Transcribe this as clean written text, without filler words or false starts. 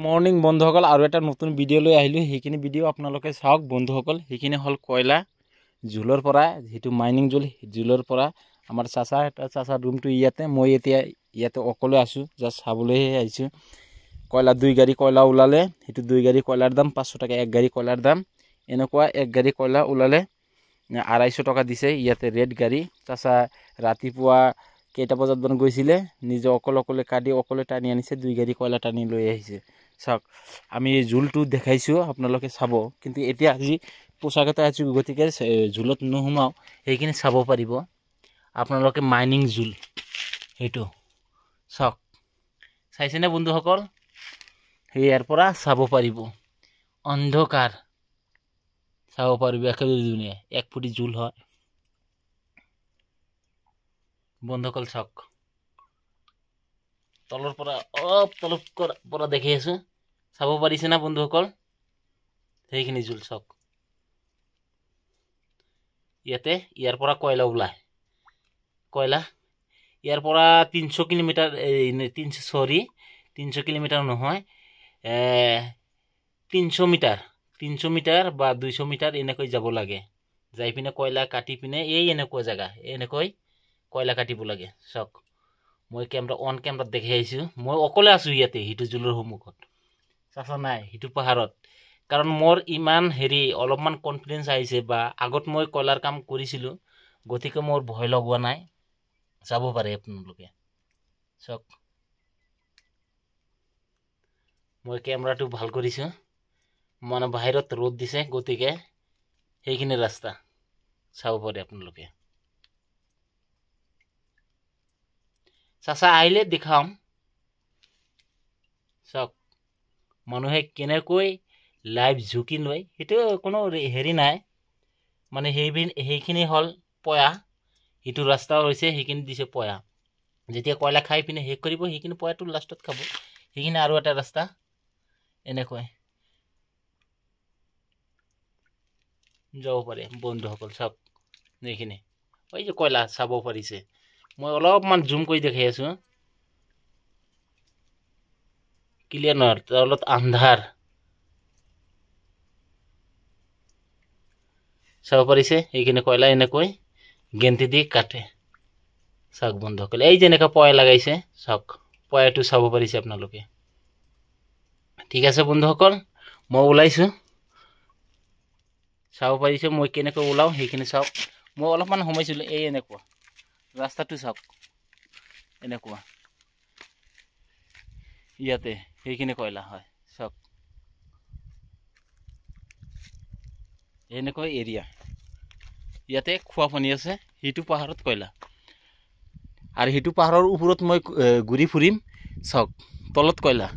morning বন্ধুসকল আৰু এটা নতুন ভিডিঅ' লৈ আহিলোঁ সেইখিনি ভিডিঅ' আপোনালোকে চাওক বন্ধুসকল সেইখিনি হল কয়লা জুলৰ পৰা যেটো মাইনিং জুলৰ পৰা আমাৰ চাচা ৰুমটো ইয়াতে মই এতিয়া ইয়াতে অকলে আছো জাস্ট চাবলৈ আহিছো কয়লা 2 গাড়ী কয়লা উলালে হেতু 2 গাড়ী কয়লাৰ দাম 500 টাকা এক গাড়ী কয়লাৰ দাম এনেকুৱা এক গাড়ী কয়লা উলালে 250 টাকা দিছে ইয়াতে ৰেড গাড়ী চাচা ৰাতিপুৱা কেইটা বজাত বন গৈছিলে নিজে অকলে কাটি অকলে টানি আনিছে 2 গাড়ী কয়লা টানি লৈ আহিছে চাওক আমি জুলটো দেখাইছো আপোনালোকে চাব কিন্তু এতিয়া আজি পোছাকতে আছে গতিকে জুলত নহমাও এইখিনি চাব পাৰিব আপোনালোকে মাইনিং জুল হেতু চাওক চাইছেনে বন্ধুসকল হেয়াৰ পৰা চাব পাৰিব অন্ধকাৰ চাব পাৰিব একেবাৰে দুনিয়া এক ফুটি জুল হয় বন্ধুসকল চাওক তলৰ পৰা তলৰ পৰা দেখি আছো চাব পাৰিছে না বন্ধুসকল সেইখিনি জুল চাওক ইয়াতে ইয়াৰ পৰা কয়লা ওলায় কয়লা ইয়াৰ পৰা 300 কিলোমিটাৰ 300 কিলোমিটাৰ নহয় 300 মিটাৰ বা 200 মিটাৰ এনেকৈ যাব লাগে যাই পিনে কয়লা কাটি পিনে এই এনেকুৱা জায়গা এনেকৈ কয়লা কাটিব লাগে চাওক মই ক্যামেৰা অন ক্যামেৰা দেখি আইছো মই অকলে আছো ইয়াতে হিটু জুলৰ সন্মুখত চাচা নাই হিটু পাহাৰত কাৰণ মোৰ ইমান হেৰি অলপমান কনফিডেন্স আইছে বা আগত মই কয়লাৰ কাম কৰিছিলো গতিকে মোৰ ভয় লগোৱা নাই যাব পাৰে আপোনালোকে চাওক মই ক্যামেৰাটো ভাল কৰিছো মানে বাহিৰত ৰ'দ দিছে গতিকে সেইখিনি ৰাস্তা চাব পাৰে আপোনালোকে চাচা আইলে দেখাম চাওক মানুহে কেনেকৈ লাইভ ঝুকি লয় হেতু কোনো হেৰি নাই মানে সেইখিনি হল পয়া হেতু ৰাস্তা হৈছে সেইখিনি দিছে পয়া যেতিয়া কয়লা খাই পিনে হেক কৰিব সেইখিনি পয়াটো লাষ্টত খাব সেইখিনি আৰু এটা ৰাস্তা এনেকৈ যাব পাৰে বন্ধুসকল চাওক এইখিনি ওই যে কয়লা চাব পাৰিছে মই অলপমান জুম কৰি দেখাই আছো ক্লিয়াৰ নহয় তলত আন্ধাৰ চাব পাৰিছে এইখিনি কয়লা এনেকৈ গেন্তি দি কাটে চাওক বন্ধুসকল এই যেনেকা পয়া লাগাইছে চাওক পয়াটো চাব পাৰিছে আপোনালোকে ঠিক আছে বন্ধুসকল মই ওলাইছো চাব পাৰিছে মই কেনেকৈ ওলাও সেইখিনি চাওক মই অলপমান সময়ছিল এই এনেকুৱা ৰাস্তাটো চাওক এনেকুৱা ইয়াতে সেইখিনি কয়লা হয় চাওক এনেকৈ এৰিয়া ইয়াতে খোৱা পানী আছে হিটু পাহাৰত কয়লা আৰু হিটু পাহাৰৰ ওপৰত মই ঘূৰি ফুৰিম চাওক তলত কয়লা